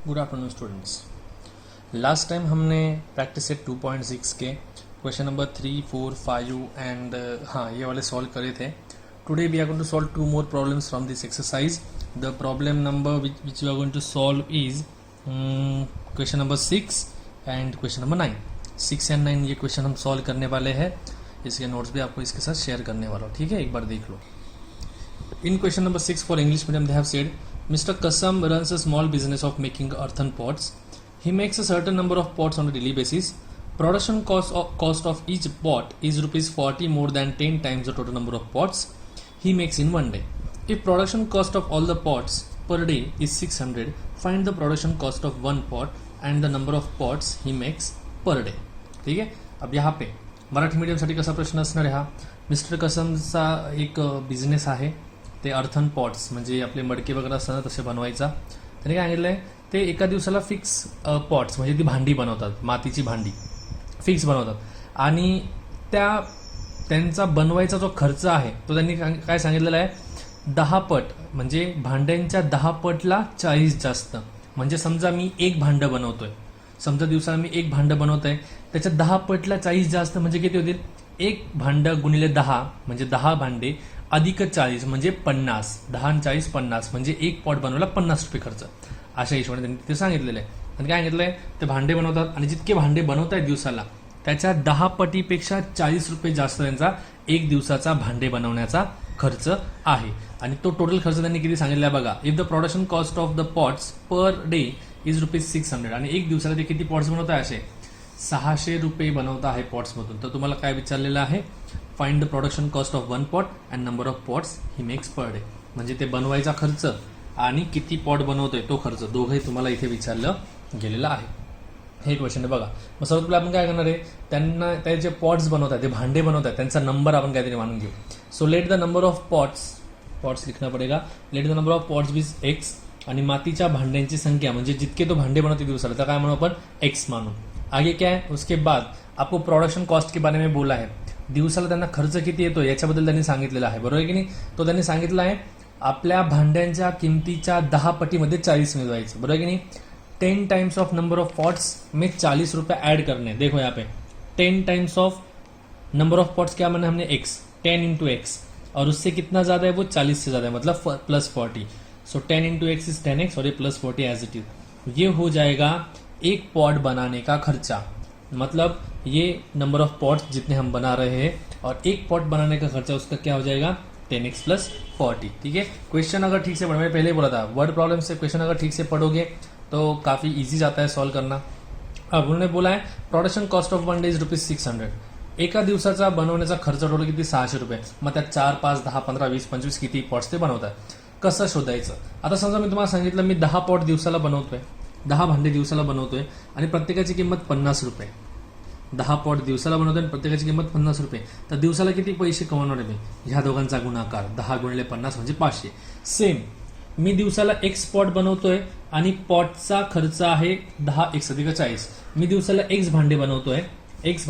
Good afternoon students. Last time हमने practice set 2.6 के question number 3, 4, 5 and हाँ ये वाले सॉल्व करे थे। Today we are going to solve two more problems from this exercise. The problem number which we are going to solve is question number 6 and question number 9। 6 and 9 ये question हम solve करने वाले हैं। इसके notes भी आपको इसके साथ share करने वाला हूँ, ठीक है। एक बार देख low. In question number 6 for English medium, they have said, Mr. Kasam runs a small business of making earthen pots. He makes a certain number of pots on a daily basis. Production cost of each pot is rupees 40 more than 10 times the total number of pots he makes in one day. If production cost of all the pots per day is 600, find the production cost of one pot and the number of pots he makes per day. ठीक है। अब यहाँ पे मराठी मीडियमसाठी कसा प्रश्न असणार आहे हा, mister कसमचा एक बिझनेस आहे, ते अर्थन पॉट्स म्हणजे आपले मडके वगैरे असताना तसे बनवायचा। त्याने काय सांगितलं आहे, ते एका दिवसाला फिक्स पॉट्स म्हणजे ती भांडी बनवतात, मातीची भांडी फिक्स बनवतात आणि त्यांचा बनवायचा जो खर्च आहे तो त्यांनी काय सांगितलेला आहे, 10 पट म्हणजे भांड्यांच्या 10 पटला 40 जास्त। म्हणजे समजा मी एक भांडं बनवतोय, समजा दिवसाला मी एक भांडं बनवतोय, त्याच्या 10 पटला 40 जास्त म्हणजे किती होतील, एक भांडं गुणिले 10 म्हणजे 10 भांडे अधिक 40 म्हणजे 50, 10 आणि 40 50 म्हणजे एक पॉट बनवायला 50 रुपये खर्च। अशा हिशोबाने त्यांनी ते सांगितलेलं आहे। आणि काय सांगितलंय, ते भांडे बनवतात आणि जितके भांडे बनवत आहेत दिवसाला त्याच्या 10 पटीपेक्षा 40 रुपये जास्त त्यांचा एक दिवसाचा भांडे बनवण्याचा खर्च आहे। आणि तो टोटल खर्च त्यांनी किती सांगितला बघा, if the production cost of the pots per day is rupees 600 आणि एक दिवसाला ते किती पॉट्स बनवत आहे, असे 600 रुपये बनवत आहे पॉट्समधून। तर तुम्हाला काय विचारलेलं आहे, find the production cost of one pot and number of pots he makes per day. म्हणजे ते बनवायचा खर्च आणि किती पॉट बनवतोय तो खर्च, दोघंही तुम्हाला इथे विचारलं गेलेलं आहे। हे क्वेश्चन आहे बघा। मग सर्वात पहिले आपण काय करणार आहे, त्यांना ते जे पॉट्स बनवतात, ते भांडे बनवतात, त्यांचा नंबर आपण काहीतरी मानून घेऊ। So let the number of pots लिखना पडेगा। Let the number of pots बीज एक्स आणि मातीच्या भांड्यांची संख्या म्हणजे जितके तो भांडे बनवते दिवसाला तर काय म्हणू आपण, एक्स मानू। आगे क्या है, उसके बाद आपको प्रोडक्शन कॉस्ट के बारे में बोला है, दिवसाला त्यांना खर्च किती येतो याच्याबद्दल त्यांनी सांगितलेलं आहे, बरोबर आहे की नाही। तो त्यांनी सांगितलं आहे आपल्या भांड्यांच्या किमतीच्या 10 पटीमध्ये 40 मिळवायचं, बरोबर आहे की नाही। 10 times of number of pots में 40 रुपए ऐड करने। देखो यहाँ पे 10 times of number of pots क्या माना हमने, एक्स, 10 इंटू एक्स, और उससे कितना ज्यादा है वो 40 से ज्यादा है, मतलब plus 40। So 10 into x is 10x और ये प्लस 40 एज इट इज। ये हो जाएगा एक पॉट बनाने का खर्चा, मतलब ये नंबर ऑफ पॉट्स जितने हम बना रहे हैं और एक पॉट बनाने का खर्चा उसका क्या हो जाएगा, 10x प्लस 40। ठीक है। क्वेश्चन अगर ठीक से पढ़, मैंने पहले ही बोला था वर्ड प्रॉब्लम से क्वेश्चन अगर ठीक से पढ़ोगे तो काफी इजी जाता है सॉल्व करना। अब उन्होंने बोला है production cost of one day is rupees 600। एका दिवसाचा बनवण्याचा खर्च टोटल किती, 600 रुपये। मग त्यात 4, 5, 10, 15, 20, 25 किती पॉट्स ते बनवतात, कसं शोधायचं। आता समजा मी तुम्हाला सांगितलं मी 10 पॉट दिवसाला बनवतोय, 10 भांडे दिवसाला बनवतोय आणि प्रत्येकाची किंमत 50 रुपये। 10 पॉट दिवसाला बनवतोय आणि प्रत्येकाची किंमत 50 रुपये, तर दिवसाला किती पैसे कमवणार आहे मी, ह्या दोघांचा गुणाकार 10 गुणिले 50 म्हणजे 500। सेम मी दिवसाला एक्स पॉट बनवतोय आणि पॉटचा खर्च आहे 10x अधिक 40। मी दिवसाला एक्स भांडे बनवतोय, एक्स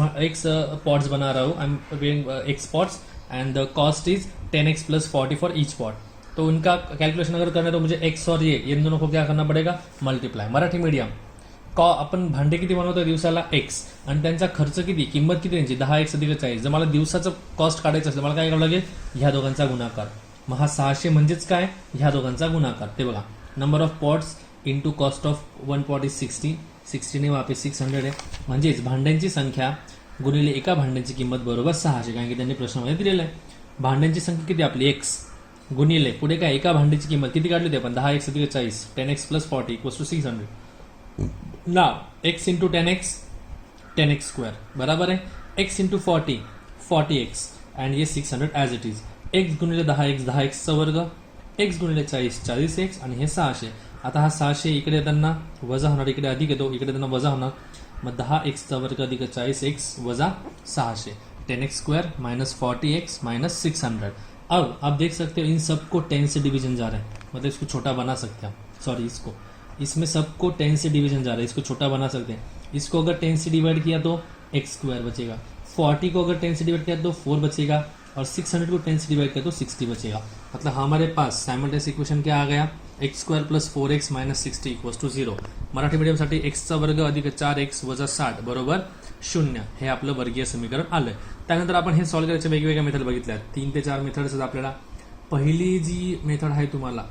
पॉट्स बना रहा हूं, I am doing x pots and the cost is 10x plus 40 for each pot. तो उनका कैलकुलेशन अगर करना है तो मुझे एक्स और ये इन दोनों को क्या करना पड़ेगा, मल्टीप्लाई। मराठी मीडियम आपण भांडे किती बनवतोय दिवसाला एक्स आणि त्यांचा खर्च किती, किंमत किती त्यांची 10x अधिक 40। जर मला दिवसाचं कॉस्ट काढायचं असेल मला काय करावं लागेल, ह्या दोघांचा गुणाकार। मग हा 600 म्हणजेच काय, ह्या दोघांचा गुणाकार। ते बघा number of pots into cost of one pot is 60 ने वापस 600 आहे, म्हणजेच भांड्यांची संख्या गुणिले एका भांड्यांची किंमत बरोबर 600, कारण की त्यांनी प्रश्नामध्ये दिलेलं आहे। भांड्यांची संख्या किती आपली एक्स गुणिले पुढे काय, एका भांड्याची किंमत किती काढली होती आपण, 10x अधिक 40, 10x plus 40 equals to 600। Now x into 10x 10x square बराबर है x इंटू 40 40x एंड ये 600 एज इट इज। x गुणिले 10x चा वर्ग, x गुणिले 40 40x आणि हे 600। आता हा 600 इकडे येताना वजा होणार, इकडे अधिक येतो, इकडे येताना वजा होणार, मग 10x चा वर्ग अधिक 40x वजा 600, 10x square minus 40x minus 600। अब आप देख सकते हो इन सबको 10 से डिवीजन जा रहा है, मतलब इसको छोटा बना सकते हैं, सॉरी इसको, इसमें सबको 10 से डिवीजन जा रहा है, इसको छोटा बना सकते हैं। इसको अगर 10 से डिवाइड किया तो एक्स स्क्वायर बचेगा, 40 को अगर 10 से डिवाइड किया तो 4 बचेगा और 600 को 10 से डिवाइड किया तो 60 बचेगा। मतलब हमारे पास साइमल्टेनियस इक्वेशन क्या आ गया, x square plus 4x minus 60 equals to 0. Marathi मीडियमसाठी एक्सचा वर्ग अधिक 4x वजा 60 बरोबर 0. हे आपलं वर्गीय समीकरण आलंय. त्यानंतर आपण हे सॉल्व्ह करायचे वेगवेगळ्या मेथड बघितल्या. 3 ते 4 मेथड्स आपल्याला. पहिली जी मेथड आहे तुम्हाला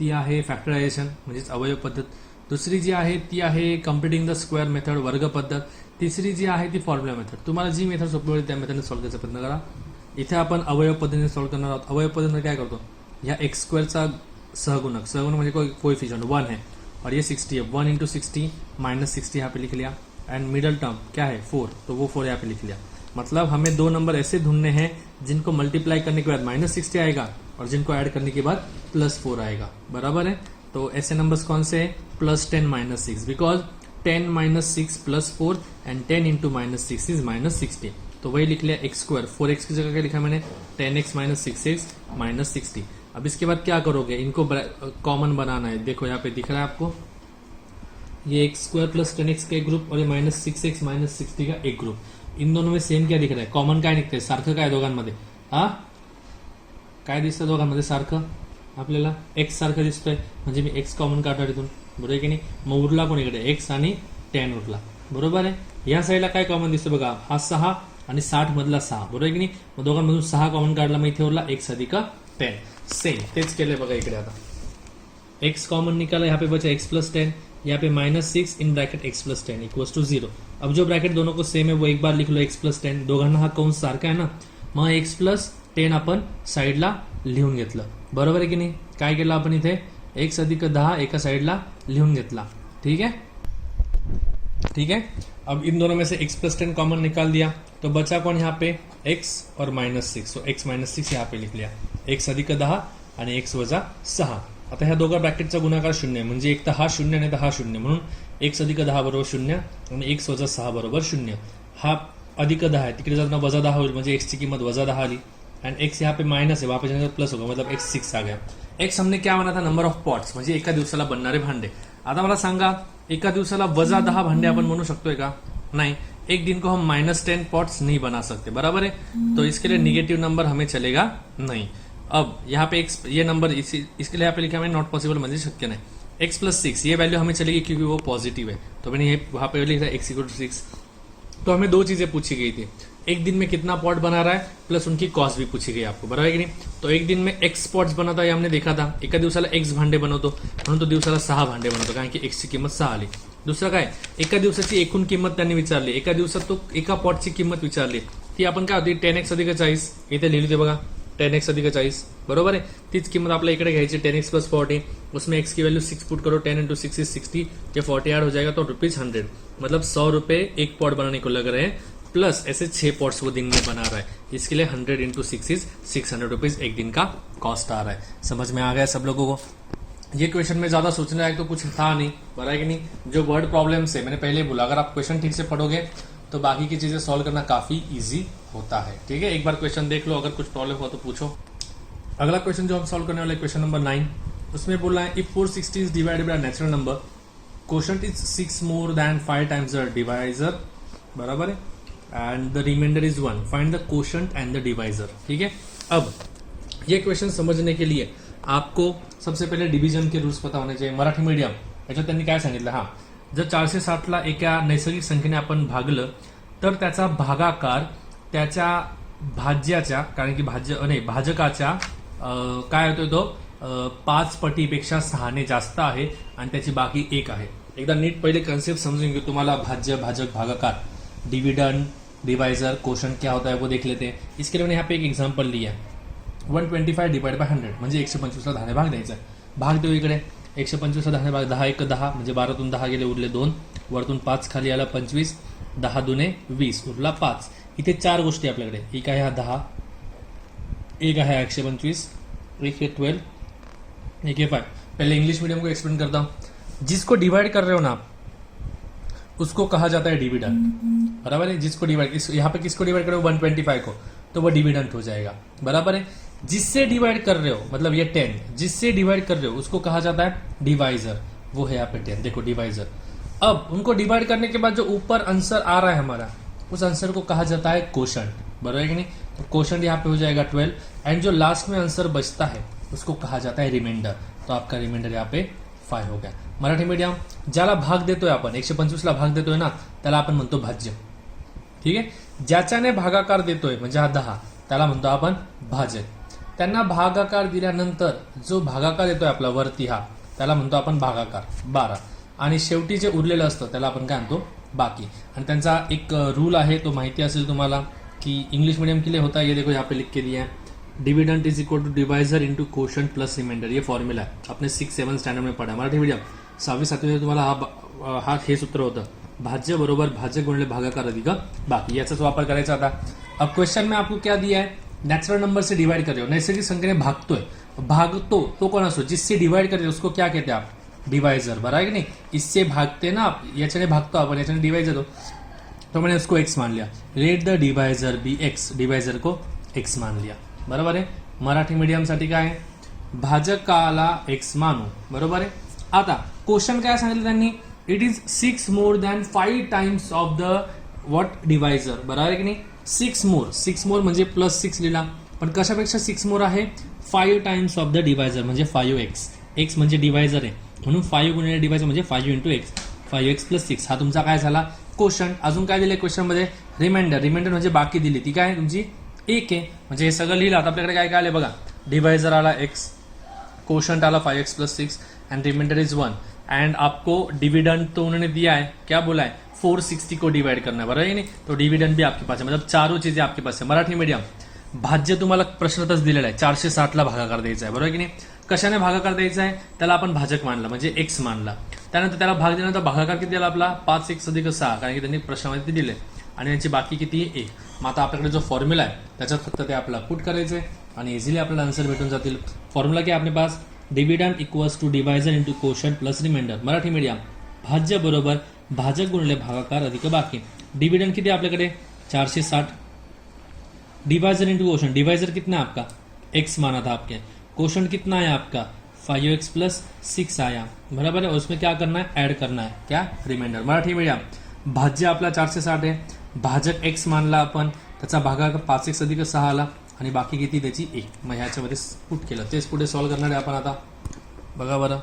ती आहे फॅक्टरायझेशन म्हणजेच अवयव पद्धत. दुसरी जी आहे ती आहे कम्प्युटिंग द स्क्वेअर मेथड वर्ग पद्धत. तिसरी जी आहे ती फॉर्म्युला मेथड. तुम्हाला जी मेथड सोपी होईल त्या मेथडने सॉल्व्ह करायचा प्रयत्न करा. इथे आपण अवयव पद्धतीने सॉल्व्ह करणार आहोत. अवयव पद्धतीने काय करतो, या एक्स स्क्वेअरचा सहगुणक म्हणजे कोई कोएफिशिएंट 1 है और ये 60 है. 1 इंटू 60 माइनस 60 यहाँ पे लिख लिया. एंड मिडल टर्म क्या है 4, तो वो 4 यहाँ पे लिख लिया. मतलब हमें दो नंबर ऐसे ढूंढने हैं जिनको मल्टीप्लाई करने के बाद माइनस 60 आएगा और जिनको ऐड करने के बाद प्लस 4 आएगा. बराबर है. तो ऐसे नंबर्स कौन से हैं, plus 10 minus 6, because 10 minus 6 plus 4 end 10 into minus 6 is minus 60. तो वही लिख लिया एक्स स्क्वायर. 4x की जगह क्या लिखा मैंने 10x माइनस 6x माइनस 60. अब इसके बाद क्या करोगे, इनको कॉमन बनाना है. देखो यहाँ पे दिख रहा है आपको ये एक्स स्क्वायर प्लस 10x का एक ग्रुप और ये माइनस 6x माइनस 60 का एक ग्रुप. इन दोनों में सेम क्या दिख रहा है, कॉमन काय निघतंय, सारखं काय दोघांमध्ये, हा काय दिसतं दोघांमध्ये सारखं, आपल्याला एक्स सारखं दिसतोय म्हणजे मी एक्स कॉमन काढणार इथून. बरोबर आहे की नाही. मग उरला कोण इकडे एक्स आणि 10 उरला. बरोबर आहे. या साईडला काय कॉमन दिसतं बघा, हा 6 आणि 60 मधला 6. बरोबर आहे की नाही. मग दोघांमधून 6 कॉमन काढला, मग इथे उरला एक्स अधिक 10. सेम तेच केलंय बघा इकडे. आता एक्स कॉमन निकाला, यहाँ पे बचा एक्स प्लस 10, यहाँ पे minus 6 in bracket x plus 10 equals to 0. अब जो ब्रैकेट दोनों को सेम है वो एक बार लिख लो एक्स प्लस 10. दोघांना हा कंस सारखा आहे ना, मग एक्स प्लस 10 आपण साईडला लिहून घेतलं. बरोबर आहे की नाही. काय केलं आपण इथे एक्स अधिक 10 एका साईडला लिहून घेतला. ठीक है ठीक है. अब इन दोनों में से x प्लस 10 कॉमन निकाल दिया तो बचा कौन यहाँ पे x और माइनस 6. सो x माइनस 6 यहाँ पे लिख लिया. x अधिक 10 आणि x वजा 6. आता ह्या दोघा ब्रॅकेटचा गुणाकार 0 म्हणजे एक तर हा 0 नाही तर हा 0 म्हणून x अधिक 10 बरोबर 0 आणि x वजा 6 बरोबर 0. हा अधिक 10 आहे तिकडे जाताना वजा 10 होईल म्हणजे x ची किंमत वजा 10 आली. एंड x यहाँ पे माइनस है, वहां पे जाने प्लस होगा, मतलब x 6 आ गया. x हमने क्या बना था, नंबर ऑफ पॉट्स म्हणजे एका दिवसाला बनणारे भांडे. आता मला सांगा एका दिवसाला वजा 10 भांडे आपण बनवू शकतोय का, नाही. एक दिन को हम माइनस 10 पॉट्स नहीं बना सकते. बराबर है. तो इसके लिए निगेटिव नंबर हमें चलेगा नहीं. अब यहाँ पे x ये नंबर इसके लिए यहाँ पे लिखा मैंने नॉट पॉसिबल म्हणजे शक्य नाही. x प्लस 6 ये वैल्यू हमें चलेगी क्योंकि वो पॉजिटिव है. तो मैंने ये वहां पे लिखा x इक्वल टू 6. तो हमें दो चीजें पूछी गई थी, एक दिन में कितना पॉट बना रहा है प्लस उनकी कॉस्ट भी पूछी गई आपको. बराबर की नाही. तो एक दिन में एक्स पॉट्स बनवता हे हमने देखा था. एका दिवसाला एक्स भांडे बनवतो म्हणून तो दिवसाला 6 भांडे बनवतो कारण की एक्सची किंमत 6 आली. दुसरं काय, एका दिवसाची एकूण किंमत त्यांनी विचारली. एका दिवसात तो एका पॉटची किंमत विचारली ती आपण काय होती 10x अधिक 40. इथे लिहिली ते बघा 10x अधिक 40. बरोबर है. तीच किंमत आपल्या इकडे घ्यायची 10x प्लस 40. उसमें x की वैल्यू 6 पुट करो, 10 इंटू 6 इज 60. ये 40 ऐड हो जाएगा तो ₹100, मतलब 100 रुपए एक पॉट बनाने को लग रहे हैं. प्लस ऐसे 6 पॉट्स वो दिन में बना रहा है. इसके लिए 100 इंटू 6 इज 600 रुपीज एक दिन का कॉस्ट आ रहा है. समझ में आ गया सब लोगों को. ये क्वेश्चन में ज्यादा सोचने लायक तो कुछ था नहीं. बरा है कि नहीं. जो वर्ड प्रॉब्लम से मैंने पहले बोला, अगर आप क्वेश्चन ठीक से पढ़ोगे तो बाकी की चीजें सॉल्व करना काफी इजी होता है. ठीक है. एक बार क्वेश्चन देख लो, अगर कुछ प्रॉब्लम हो तो पूछो. अगला क्वेश्चन जो हम सॉल्व करने वाले क्वेश्चन नंबर 9, उसमें बोल रहा है if 460 is divided by natural number, quotient is 6 more than 5 times the divisor. बराबर है. And the remainder is 1. Find the quotient and the divisor. ठीक है. अब ये क्वेश्चन समझने के लिए आपको सबसे पहिले डिव्हिजन के रूल्स पता होणे चाहिए. मराठी मीडियम याच्यात त्यांनी काय सांगितलं, हा जर 460ला एका नैसर्गिक संख्येने आपण भागलं तर त्याचा भागाकार त्याच्या भाज्याच्या, कारण की भाजकाच्या काय होतोय तो 5 पटीपेक्षा 6ने जास्त आहे आणि त्याची बाकी 1 आहे. एकदा नीट पहिले कन्सेप्ट समजून घेऊ. तुम्हाला भाज्य, भाजक, भागाकार, डिविडेंड, डिवाइजर, क्वोशंट क्या होता है वो देख लेते हैं. इसके लिए मैंने यहाँ पे एक एग्जांपल लिया है. 125 डिवाइड बाय 100 म्हणजे 125ला 10 ने भाग द्यायचा. भाग देऊ इकडे. 125ला 10 ने भाग, 10 1 10 म्हणजे 12तून 10 गेले उरले 2, वरतून 5 खाली आला 25, 10 दुने 20 उरला 5. इथे 4 गोष्टी आपल्याकडे. एक आहे हा 10, एक आहे 125, एक है 12, एक है 5. पहले इंग्लिश मीडियम को एक्सप्लेन करता हूं. जिसको डिवाइड कर रहे हो ना आप उसको कहा जाता है डिविडेंड. बराबर है. जिसको डिवाइड, यहाँ पे किसको डिवाइड करो 125 को, तो वो डिविडेंड हो जाएगा. बराबर है. जिससे डिवाइड कर रहे हो, मतलब ये 10 जिससे डिवाइड कर रहे हो उसको कहा जाता है डिवाइजर. वो है यहाँ पे 10. देखो डिवाइजर. अब उनको डिवाइड करने के बाद जो ऊपर आंसर आ रहा है हमारा, उस आंसर को कहा जाता है क्वोशंट. बराबर है कि नहीं. तो क्वोशंट यहाँ पे हो जाएगा 12. एंड जो लास्ट में आंसर बचता है उसको कहा जाता है रिमाइंडर. तो आपका रिमाइंडर यहाँ पे 5 हो गया. मराठी मीडियम, ज्याला भाग देतोय आपण 125 ला भाग देतोय ना त्याला आपण म्हणतो भाज्य. ठीक आहे. ज्याच्याने भागाकार देतोय म्हणजे हा 10 त्याला म्हणतो आपण भाजक. त्यांना भागाकार दिल्यानंतर जो भागाकार येतोय आपला वरती हा त्याला म्हणतो आपण भागाकार 12 आणि शेवटी जे उरलेलं असतं त्याला आपण काय म्हणतो बाकी. आणि त्यांचा एक रूल आहे तो माहिती असेल तुम्हाला कि इंग्लिश मीडियम के लिए होता है, ये देखो यहाँ पे लिख के दिया है, dividend is equal to divisor into quotient plus remainder. ये फॉर्म्युला है, आपने 6-7 स्टँडर्ड में पढ़ा. मराठी मीडियम 6वी-7वी मध्ये तुम्हाला हा हे सूत्र होतं, भाज्य बरोबर भाज्य गुणिले भागाकार अधिक बाकी. याचाच वापर करायचा आता. अब क्वेश्चन में आपको क्या दिया है, नेचुरल नंबर से डिवाइड कर रहे हो, नैसर्गिक संख्येने भागतोय. भागतो तो कौन असो, जिससे डिवाइड करते उसको क्या कहते हैं आप, डिवाइजर. बराबर है कि नहीं. इससे भागते ना आप, याच्याने भागतो आपण, याच्याने डिवाइजर हो तो मैंने उसको x मान लिया. Let the divisor be x, divisor को x मान लिया. बरोबर आहे. मराठी मीडियम साठी काय आहे, भाजकाला x मानू. बरोबर आहे. आता क्वेश्चन काय सांगितलं त्यांनी, it is 6 more than 5 times of the what divisor. बरोबर आहे की नाही. 6 मोर म्हणजे +6 लिहिला, पण कशापेक्षा 6 मोर आहे, 5 टाइम्स ऑफ द डिवायझर म्हणजे 5x. x म्हणजे डिवायझर आहे म्हणून 5 गुणिले डिवायझर म्हणजे 5 इंटू x, 5x + 6. हा तुमचा काय झाला क्वेश्चन. अजून काय दिले क्वेश्चन मध्ये, रिमाइंडर. रिमाइंडर म्हणजे बाकी दिली ती काय तुमची 1 आहे. म्हणजे हे सगळं लिहिलं. आता आपल्याकडे काय काय आले बघा, डिवाइजर आला x, क्वोशंट आला 5x + 6 and remainder is 1. And आपको डिविडेंड तो उन्होंने दिया है, क्या बोला है, 460 को डिवाइड करना है. बराबर है नहीं. तो डिविडेंड भी आपके पास है, मतलब चारों चीजें आपके पास है. मराठी मीडियम भाज्य तुम्हाला प्रश्नातच दिलेला आहे, 460 ला भागाकार द्यायचा आहे. बरोबर की नाही. कशाने भागाकार द्यायचा आहे, त्याला आपण भाजक मानला म्हणजे x मानला. त्यानंतर त्याला भाग दिल्यानंतर भागाकार किती दिला आपला, 5x + 6, कारण की त्यांनी प्रश्नामध्ये दिले. आणि यांची बाकी किती 1. मग आता आपल्याकडे जो फॉर्म्युला आहे त्याच्यात फक्त ते आपल्याला पुट करायचे आणि इझिली आपल्याला आन्सर भेटून जातील. फॉर्म्युला क्या आपले पास, dividend equals to divisor into quotient plus remainder. Marathi medium भाज्य बरोबर भाजक गुणिले भागाकार अधिक बाकी. डिविडेंड किती आपल्याकडे 460, डिवाइजर इंटू क्वोशंट, डिवाइजर कितना है आपका x माना था आपके, क्वोशंट कितना है आपका 5x + 6 आया. बराबर है. और उसमें क्या करना है, ऐड करना है क्या, रिमाइंडर. मराठी मीडियम भाज्य आपला 460 आहे, भाजक x मानला आपण, त्याचा भागाकार 5x + 6 आला आणि बाकी किती त्याची 1. मग ह्याच्यामध्ये पुट केलं, तेच पुढे सॉल्व्ह करणार आहे आपण. आता बघा बरं,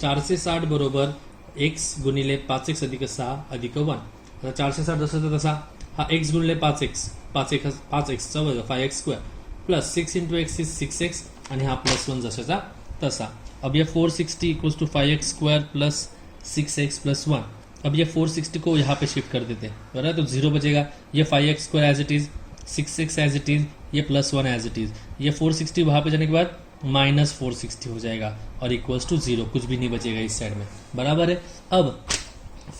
460 बरोबर x गुणिले 5x + 6 अधिक 1. आता 460 जसं तसा हा x गुणिले 5x, 5x चा वर्ग 5x² plus 6 into x is 6x आणि हा +1 जशाचा तसा. अब ये 460 = 5x² प्लस 6x + 1. अब ये 460 को यहाँ पे शिफ्ट कर देते हैं. बराबर, तो 0 बचेगा. ये 5x² as it is, 6x as it is, ये +1 एज इट इज. ये 460 वहां पे जाने के बाद -460 हो जाएगा और इक्वल्स टू 0, कुछ भी नहीं बचेगा इस साइड में. बराबर है. अब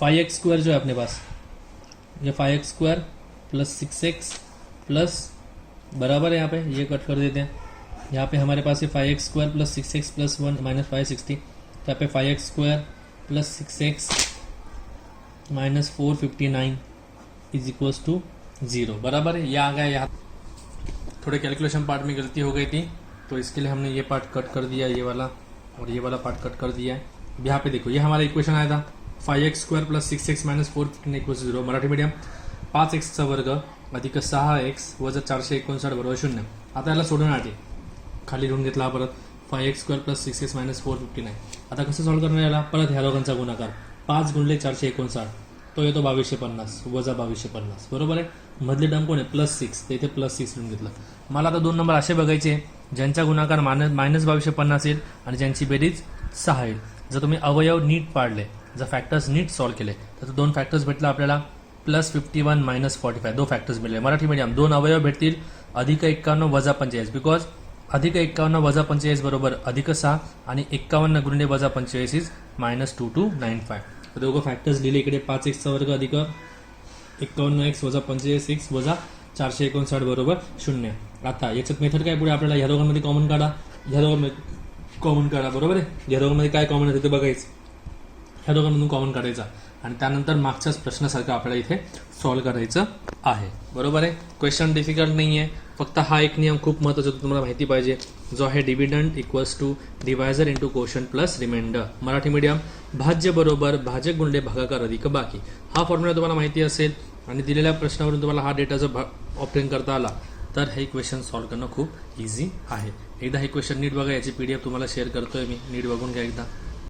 5x² जो है अपने पास, ये 5x² प्लस 6x प्लस, बराबर है, यहाँ पे ये कट कर देते हैं. यहाँ पे हमारे पास ये 5x² प्लस 6x प्लस 1 -560. तो यहाँ पे 5x² plus 6x -459 is equals to 0. बराबर है. ये आ गया. यहाँ थोड़े कैलकुलेशन पार्ट में गलती हो गई थी तो इसके लिए हमने ये पार्ट कट कर दिया, ये वाला और ये वाला पार्ट कट कर दिया है. यहाँ पे देखो, ये हमारा इक्वेशन आया था 5x² plus 6x -459 = 0. Marathi medium 5x चा वर्ग अधिक 6x वजा 459 बरोबर 0. आता याला सोडून आटे खाली लिहून घेतला परत 5x² प्लस 6x -459. आता कसं सॉल्व्ह करणार याला, परत ह्या दोघांचा गुणाकार 5 गुणिले 459 तो येतो 2250 वजा 2250. बरोबर आहे. मधले टर्म कोण आहे, +6, ते इथे +6 लिहून घेतलं. मला आता 2 नंबर असे बघायचे ज्यांचा गुणाकार -2250 येईल आणि ज्यांची बेरीज 6 येईल. जर तुम्ही अवयव नीट पाडले, जर फॅक्टर्स नीट सॉल्व्ह केले तर 2 फॅक्टर्स भेटला आपल्याला, +51 -45, 2 फॅक्टर्स मिळले. मराठी मीडियम 2 अवयव भेटतील, अधिक 51 वजा 45, बिकॉज अधिक 51 वजा 45 बरोबर अधिक 6 आणि 51 गुणिले वजा 45 इज -2295. तर दोघं फॅक्टर्स लिहिले इकडे. 5x चा वर्ग अधिक 51x वजा 45x वजा 459 बरोबर 0. आता याच्यात मेथड काय पुढे आपल्याला ह्या दोघांमध्ये कॉमन काढा, ह्या दोघांमध्ये कॉमन काढा. बरोबर आहे. ह्या दोघांमध्ये काय कॉमन आहे ते बघायचं, ह्या दोघांमधून कॉमन काढायचा आणि त्यानंतर मागच्याच प्रश्नासारखं आपल्याला इथे सॉल्व्ह करायचं आहे. बरोबर आहे. क्वेश्चन डिफिकल्ट नाही आहे, फक्त हा एक नियम खूप महत्त्वाचा तुम्हाला माहिती पाहिजे, जो आहे dividend equals to divisor into quotient plus remainder. Marathi medium भाज्य बरोबर भाजक गुणिले भागाकार अधिक बाकी. हा फॉर्म्युला तुम्हाला माहिती असेल आणि दिलेल्या प्रश्नावरून तुम्हाला हा डेटा जर ऑप्टेन करता आला तर हे इक्वेशन सॉल्व्ह करणं खूप इझी आहे. एकदा हे क्वेश्चन नीट बघा, याची PDF तुम्हाला शेअर करतोय मी, नीट बघून घ्या एकदा.